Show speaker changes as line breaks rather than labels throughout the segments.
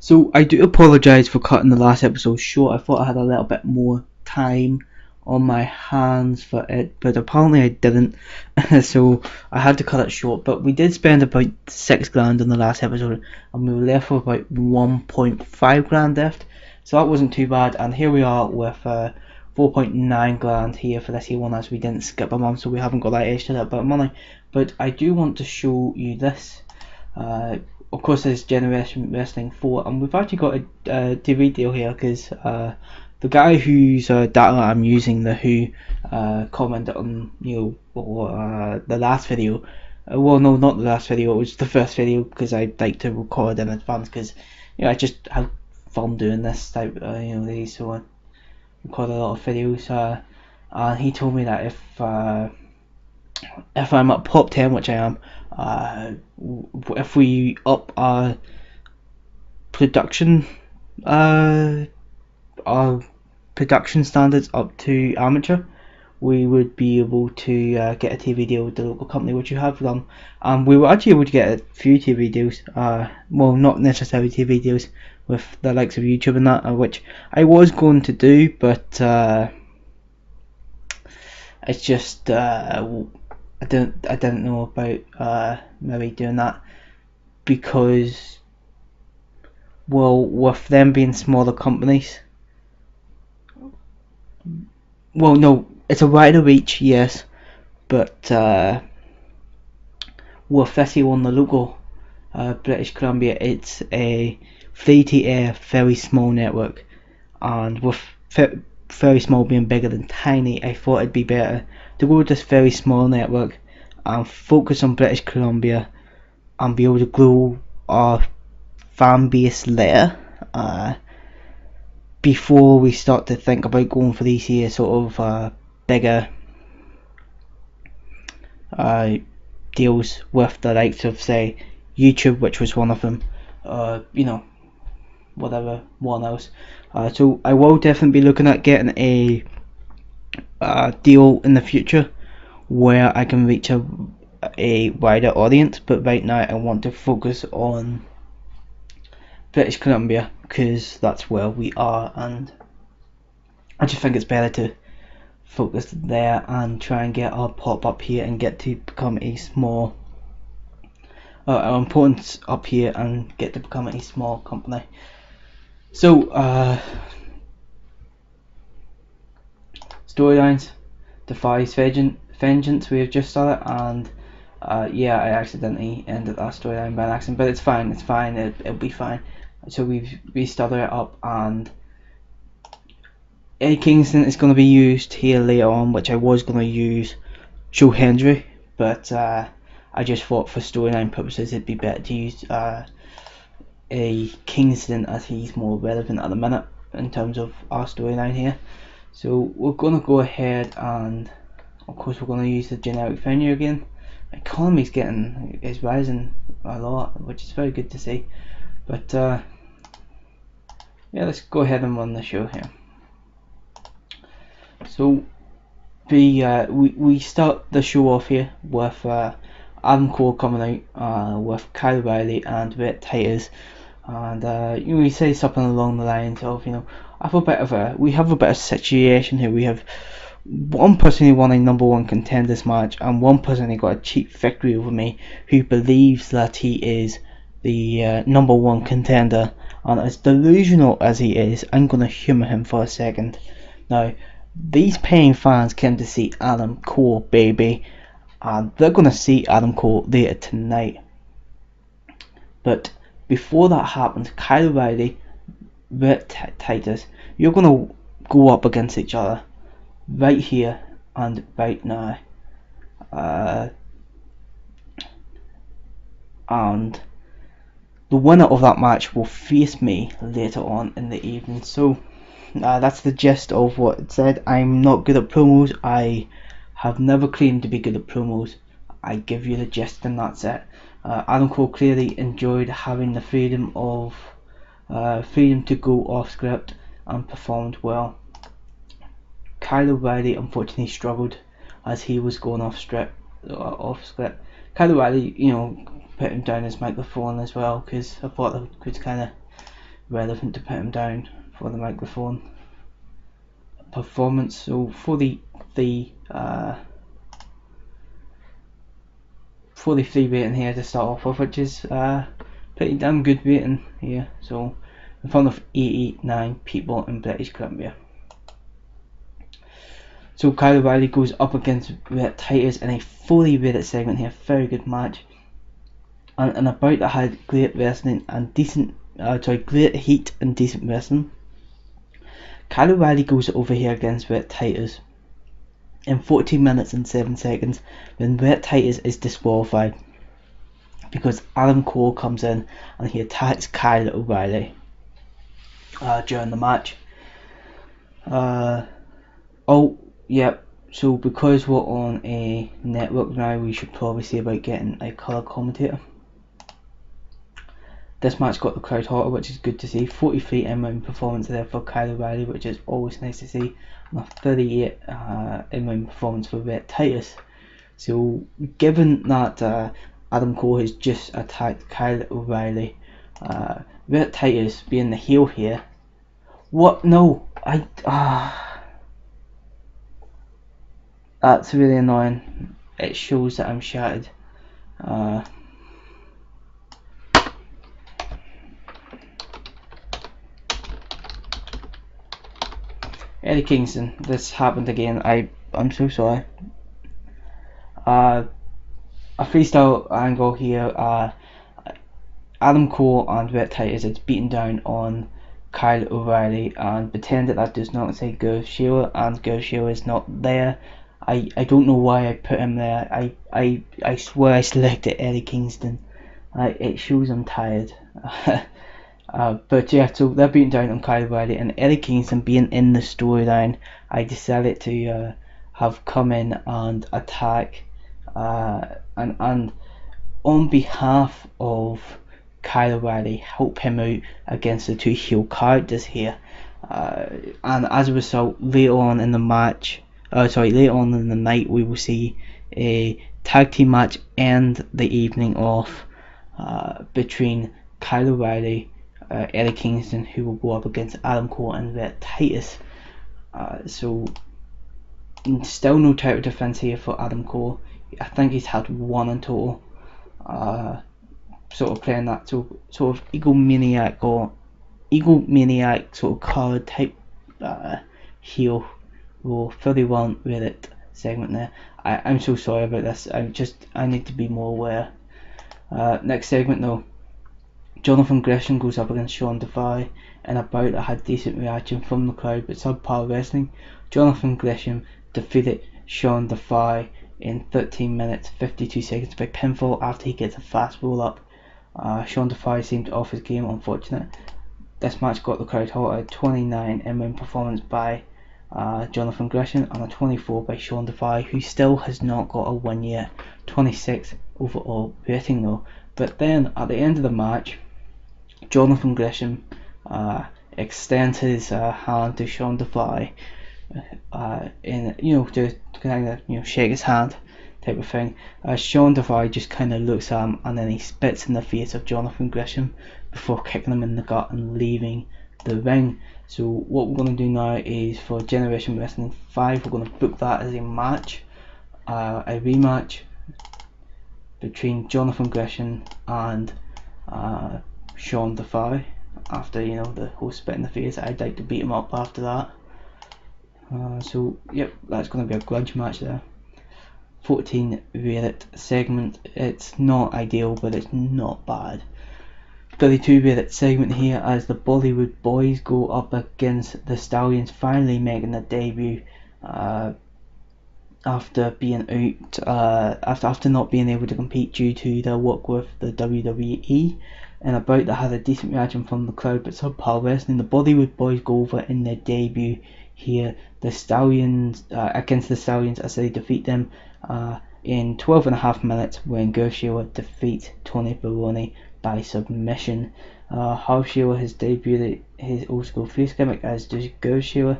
So I do apologise for cutting the last episode short. I thought I had a little bit more time on my hands for it, but apparently I didn't. So I had to cut it short. But we did spend about £6 grand on the last episode, and we were left with about 1.5 grand left. So that wasn't too bad. And here we are with 4.9 grand here for this year one, as we didn't skip a month, so we haven't got that extra little bit of money. But I do want to show you this. Of course, there's Generation Wrestling 4, and we've actually got a TV deal here because the guy whose data I'm using, the Who, commented on the last video. Well, no, not the last video. It was the first video because I like to record in advance because I just have fun doing this type. These, so I record a lot of videos. And he told me that if I'm at top 10, which I am, if we up our production standards up to amateur, we would be able to get a TV deal with the local company, which you have done. We were actually able to get a few TV deals, well, not necessarily TV deals with the likes of YouTube and that, which I was going to do, but it's just I didn't know about maybe doing that because, well, with them being smaller companies, well, no, it's a wider reach, yes, but with this on the local British Columbia, it's a free to air, very small network, and with very small being bigger than tiny, I thought it'd be better to go with this very small network and focus on British Columbia and be able to grow our fan base later, before we start to think about going for these here sort of bigger deals with the likes of, say, YouTube, which was one of them, whatever one else. So I will definitely be looking at getting a deal in the future where I can reach a wider audience, but right now I want to focus on British Columbia because that's where we are, and I just think it's better to focus there and try and get our pop up here and get to become a small our importance up here and get to become a small company. So storylines, Defies Vengeance, we have just started, and yeah, I accidentally ended that storyline by an accident, but it's fine, it'll be fine. So we've restarted it up, and Eddie Kingston is going to be used here later on, which I was going to use Joe Hendry, but I just thought for storyline purposes it'd be better to use a Kingston, as he's more relevant at the minute in terms of our storyline here. So we're going to go ahead and of course we're going to use the generic venue again. Economy's is rising a lot, which is very good to see. But yeah, let's go ahead and run the show here. So we start the show off here with Adam Cole coming out with Kyle O'Reilly and Rhett Titus, and we say something along the lines of, we have a bit of situation here. We have one person who won a number one contenders match and one person who got a cheap victory over me, who believes that he is the number one contender, and as delusional as he is, I'm going to humour him for a second. Now, these paying fans came to see Adam Cole, baby, and they're going to see Adam Cole later tonight. But before that happens, Kyle O'Reilly, Rhett Titus, you're going to go up against each other right here and right now, and the winner of that match will face me later on in the evening. So that's the gist of what it said. I'm not good at promos. I have never claimed to be good at promos. I give you the gist and that's it. Adam Cole clearly enjoyed having the freedom to go off script and performed well. Kyle O'Reilly unfortunately struggled as he was going off script. Kyle O'Reilly, put him down his microphone as well, because I thought that was kind of relevant to put him down for the microphone performance. So 43 rating here to start off with, which is pretty damn good rating here. So in front of 89 people in British Columbia. So Kyle O'Reilly goes up against Rhett Titus in a fully rated segment here. Very good match, and a bout that had great wrestling and great heat and decent wrestling. Kyle O'Reilly goes over here against Rhett Titus in 14 minutes and 7 seconds when Rhett Titus is disqualified because Adam Cole comes in and he attacks Kyle O'Reilly during the match. Yep, so because we're on a network now, we should probably see about getting a colour commentator. This match got the crowd hotter, which is good to see. 43 in-ring performance there for Kyle O'Reilly, which is always nice to see. And a 38 in-ring performance for Rhett Titus. So given that Adam Cole has just attacked Kyle O'Reilly, Rhett Titus being the heel here. What? No, that's really annoying. It shows that I'm shattered. Eddie Kingston, this happened again. I'm so sorry. A freestyle angle here. Adam Cole and Rhett Titus is beaten down on Kyle O'Reilly and pretend that does not say Go Sheila, and Go Sheila is not there. I don't know why I put him there. I swear I selected Eddie Kingston. It shows I'm tired. But yeah, so they're beating down on Kyle O'Reilly, and Eddie Kingston being in the storyline, I decided to have come in and attack and on behalf of Kyle O'Reilly help him out against the two heel characters here, and as a result later on in the night we will see a tag team match end the evening off between Kyle O'Reilly, Eddie Kingston, who will go up against Adam Cole and Rhett Titus. So still no title defense here for Adam Cole. I think he's had one in total. Sort of playing that sort of egomaniac sort of card type heel role. 31 with it segment there. I'm so sorry about this. I need to be more aware. Next segment though, Jonathan Gresham goes up against Sean Defy in a bout that had decent reaction from the crowd but subpar wrestling. Jonathan Gresham defeated Sean Defy in 13 minutes 52 seconds by pinfall after he gets a fast roll up. Sean Defy seemed off his game, unfortunate. This match got the crowd hot at 29 in-ring performance by Jonathan Gresham and a 24 by Sean Defy, who still has not got a win yet. 26 overall rating though. But then at the end of the match, Jonathan Gresham extends his hand to Sean Defy, to kind of shake his hand type of thing. Sean Defy just kind of looks at him and then he spits in the face of Jonathan Gresham before kicking him in the gut and leaving the ring. So what we're going to do now is for Generation Wrestling 5, we're going to book that as a match, a rematch between Jonathan Gresham and Sean Defy. After the whole spit in the face, I'd like to beat him up after that. So yep, that's going to be a grudge match there. 14 rated segment. It's not ideal, but it's not bad. 32 rated segment here as the Bollywood Boys go up against the Stallions, finally making their debut after being out after not being able to compete due to their work with the WWE. And a bout that had a decent reaction from the crowd but subpar wrestling. The Bollywood Boys go over in their debut here. The Stallions against the Stallions as they defeat them in 12.5 minutes when Gershila defeats Tony Baroni by submission. Harv Shearer has debuted his old school face gimmick, as does Gershila.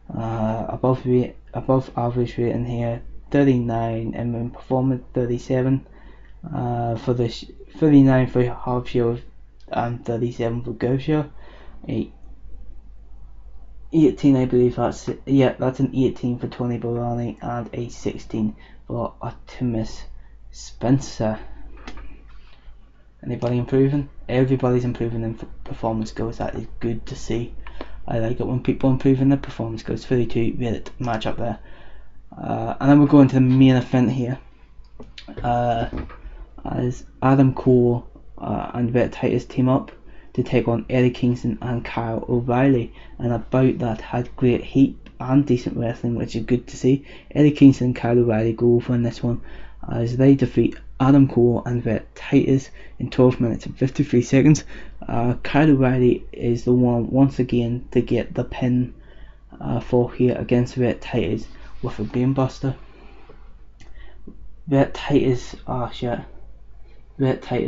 Above average rating here. 39 in performance, 37 for the 39 for Harv Shearer and 37 for Gershila. a 18, I believe that's it. Yeah, that's an 18 for Tony Barani and a 16 for Artemis Spencer. Anybody improving? Everybody's improving in performance skills. That is good to see. I like it when people improve in their performance skills. 32 Reddit match up there. And then we're going to the main event here. As Adam Cole and Vet Titus team up to take on Eddie Kingston and Kyle O'Reilly, and about that had great heat and decent wrestling, which is good to see. Eddie Kingston and Kyle O'Reilly go over in this one as they defeat Adam Cole and Vet Titus in 12 minutes and 53 seconds. Kyle O'Reilly is the one once again to get the pin for here against Vet Titus with a brainbuster. Vet Titus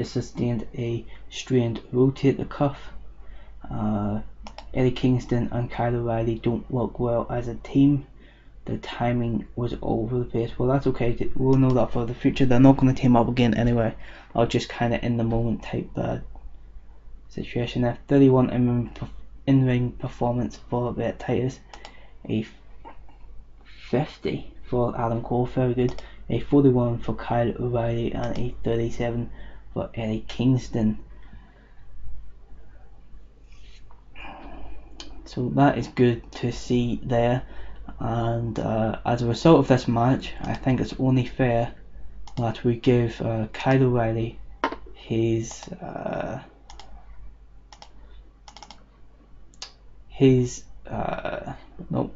sustained a strained rotator cuff. Eddie Kingston and Kyle O'Reilly don't work well as a team. The timing was all over the place. Well, that's okay. We'll know that for the future. They're not going to team up again anyway. I'll just kind of in the moment type situation there. 31 in-ring performance for Vet Titus. A 50 for Adam Cole, very good. A 41 for Kyle O'Reilly and a 37 for Eddie Kingston. So that is good to see there. And as a result of this match, I think it's only fair that we give Kyle O'Reilly his nope.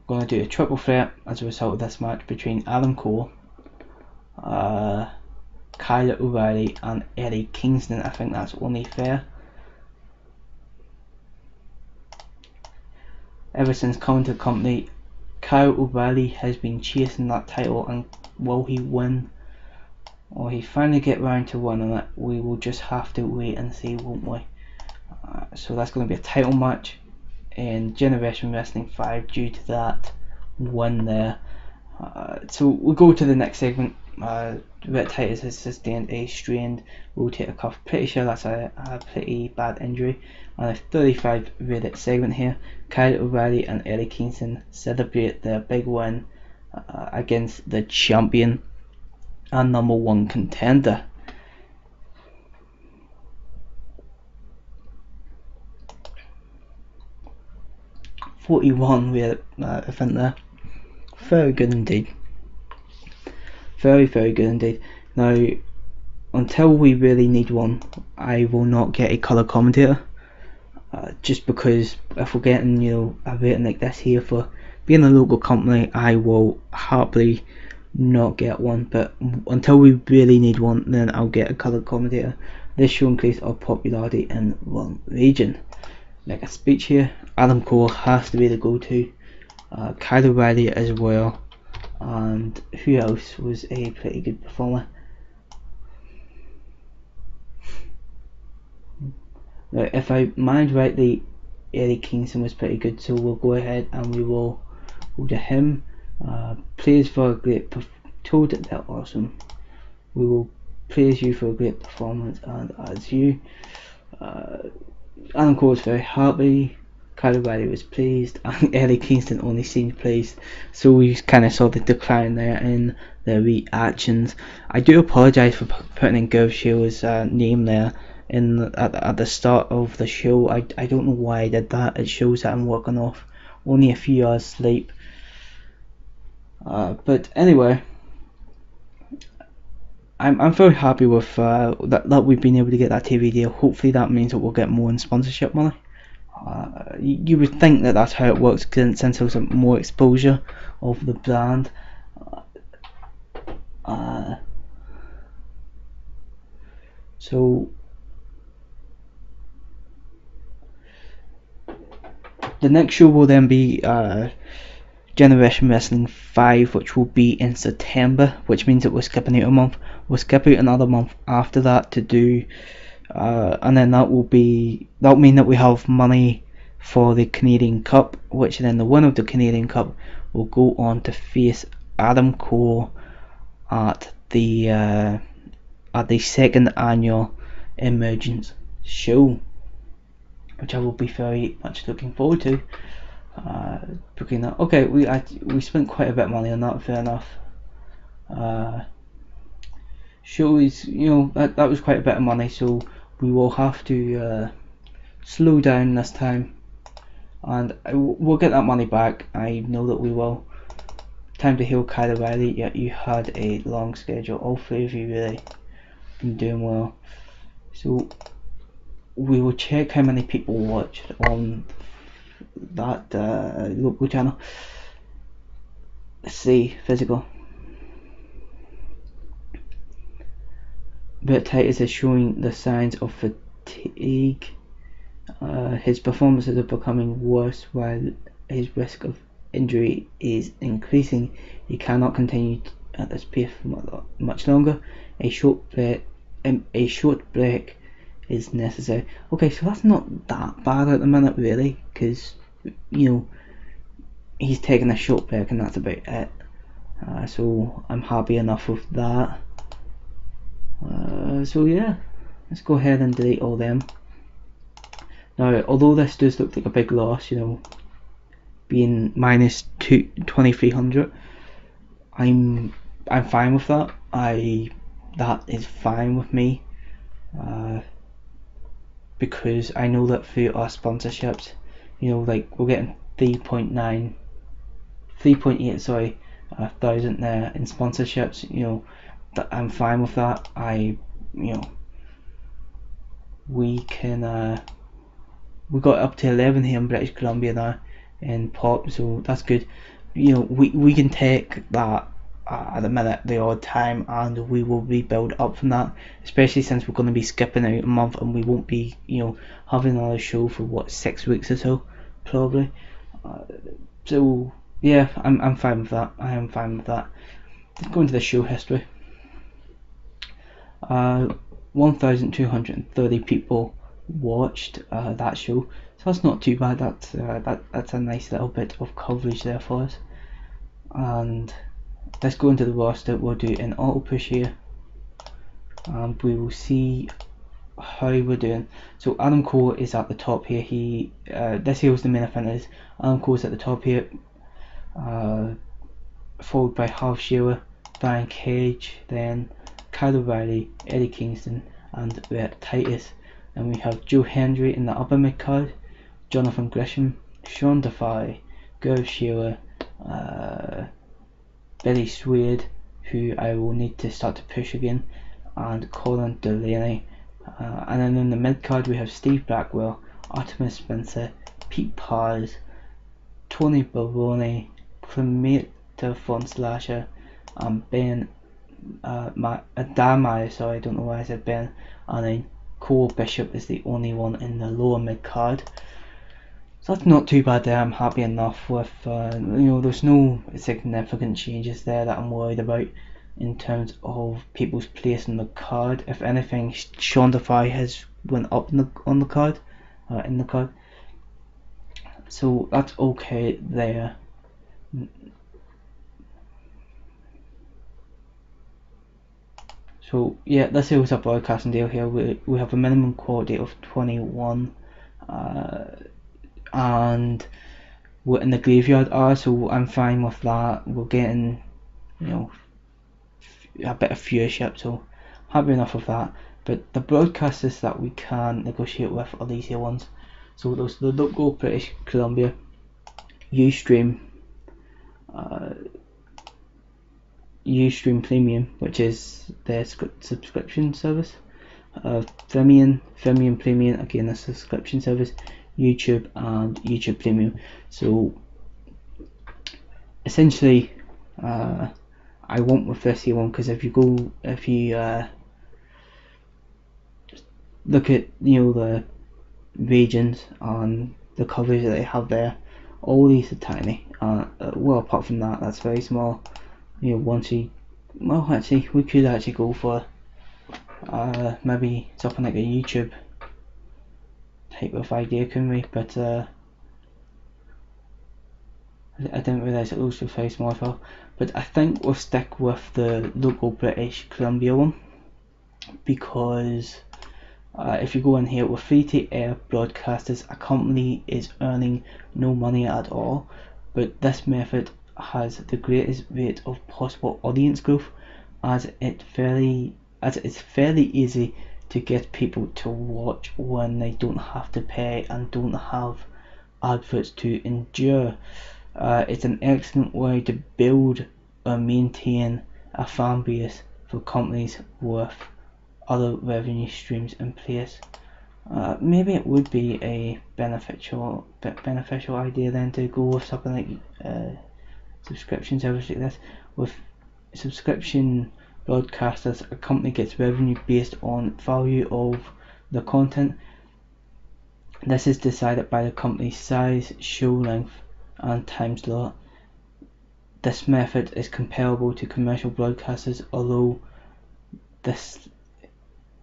Going to do a triple threat as a result of this match between Adam Cole, Kyle O'Reilly and Eddie Kingston. I think that's only fair. Ever since coming to the company, Kyle O'Reilly has been chasing that title, and will he win? Or he finally get round to winning it? We will just have to wait and see, won't we? So that's going to be a title match in Generation Wrestling 5 due to that win there. So we'll go to the next segment. Vet Titus has sustained a strained rotator cuff. Pretty sure that's a pretty bad injury. And a 35 Reddit segment here. Kyle O'Reilly and Eddie Kingston celebrate their big win against the champion and #1 contender. #41 event there. Very good indeed. Very, very good indeed. Now, until we really need one, I will not get a colour commentator. Just because if we're getting, a rating like this here for being a local company, I will happily not get one. But until we really need one, then I'll get a colour commentator. This should increase our popularity in one region. Like a speech here, Adam Cole has to be the go-to. Kyle O'Reilly as well. And who else was a pretty good performer? Now, if I mind rightly, Eddie Kingston was pretty good, so we'll go ahead and we will go to him. Praise for a great told that they're awesome. We will praise you for a great performance, and as you, Adam Cole was very happy. Kyle O'Reilly was pleased, and Eddie Kingston only seemed pleased. So we kind of saw the decline there in the reactions. I do apologise for putting in GoofyWillows' name there at the start of the show. I don't know why I did that. It shows that I'm working off only a few hours sleep. But anyway, I'm very happy with that we've been able to get that TV deal. Hopefully that means that we'll get more in sponsorship money. You would think that that's how it works, since there's more exposure of the brand. So the next show will then be Generation Wrestling 5, which will be in September, which means that we're skipping out a month. We'll skip out another month after that to do and then that'll mean that we have money for the Canadian Cup, which then the winner of the Canadian Cup will go on to face Adam Cole at the second annual emergence show, which I will be very much looking forward to. Booking that. Okay, we spent quite a bit of money on that. Fair enough. Shows, that was quite a bit of money, so we will have to slow down this time, and we'll get that money back. I know that we will. Time to heal Kyle Riley. Yeah, you had a long schedule. All three of you really been doing well. So we will check how many people watched on that local channel. Let's see, physical. But Titus is showing the signs of fatigue. His performances are becoming worse while his risk of injury is increasing. He cannot continue at this pace for much longer. A short break is necessary. Okay, so that's not that bad at the minute, really, because he's taking a short break and that's about it. So I'm happy enough with that. So yeah, let's go ahead and delete all them. Now, although this does look like a big loss, being minus 2,300, I'm fine with that. That is fine with me, because I know that through our sponsorships, like we're getting 3.8 thousand there in sponsorships. That I'm fine with that. We can we got up to 11 here in British Columbia now in pop, so that's good. We can take that at the minute, the odd time, and we will rebuild up from that, especially since we're going to be skipping out a month and we won't be having another show for 6 weeks or so probably. So yeah, I'm fine with that. I am fine with that. Let's go into the show history. 1,230 people watched that show, so that's not too bad. That's a nice little bit of coverage there for us. And let's go into the roster. We'll do an auto push here, and we will see how we're doing. So Adam Cole is at the top here. This here was the main event. Adam Cole's at the top here, followed by Half Shearer, Brian Cage, then Kyle O'Reilly, Eddie Kingston, and Rhett Titus. And we have Joe Hendry in the upper mid card, Jonathan Gresham, Sean Defy, Gerv Shearer, Billy Swade, who I will need to start to push again, and Colin Delaney. And then in the mid card we have Steve Blackwell, Artemis Spencer, Pete Paz, Tony Baroni, Clementa Von Slasher, and Ben Dan sorry, I don't know why I said Ben, and then Cole Bishop is the only one in the lower mid card. So that's not too bad there. I'm happy enough with there's no significant changes there that I'm worried about in terms of people's place in the card. If anything, Sean Defy has went up on the card, in the card. So that's okay there. So yeah, this here was a broadcasting deal here. We have a minimum quality of 21, and we're in the graveyard hour, so I'm fine with that. We're getting a bit of viewership, so happy enough with that. But the broadcasters that we can negotiate with are these here ones. So there's the local British Columbia, Ustream Premium, which is their subscription service, Vimian Premium, again a subscription service, YouTube, and YouTube Premium. So essentially I went with this here one because if you look at the regions and the coverage that they have there, all these are tiny. Well, apart from that, that's very small. Actually, we could actually go for maybe something like a YouTube type of idea, couldn't we? But I didn't realise it was very small as well. But I think we'll stick with the local British Columbia one because If you go in here with free-to-air broadcasters, a company is earning no money at all, but this method has the greatest rate of possible audience growth, as it's fairly easy to get people to watch when they don't have to pay and don't have adverts to endure. It's an excellent way to build or maintain a fan base for companies with other revenue streams in place. Maybe it would be a beneficial idea then to go with something like subscription service like this. With subscription broadcasters, a company gets revenue based on value of the content. This is decided by the company's size, show length, and time slot. This method is comparable to commercial broadcasters, although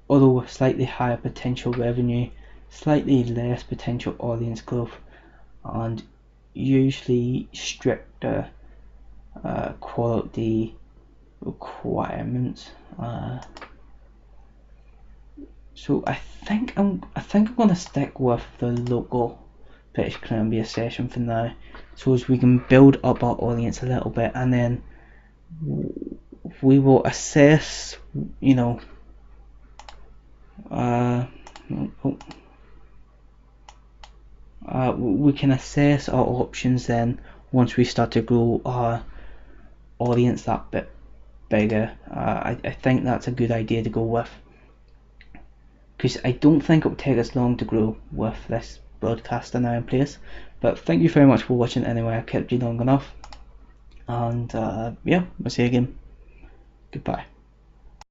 with slightly higher potential revenue, slightly less potential audience growth, and usually stricter quality requirements. So I think I'm gonna stick with the local British Columbia session for now, so as we can build up our audience a little bit, and then we will assess, you know, we can assess our options then once we start to grow our audience that bit bigger. I think that's a good idea to go with, because I don't think it will take us long to grow with this broadcaster now in place. But thank you very much for watching anyway. I kept you long enough, and yeah, we'll see you again. Goodbye.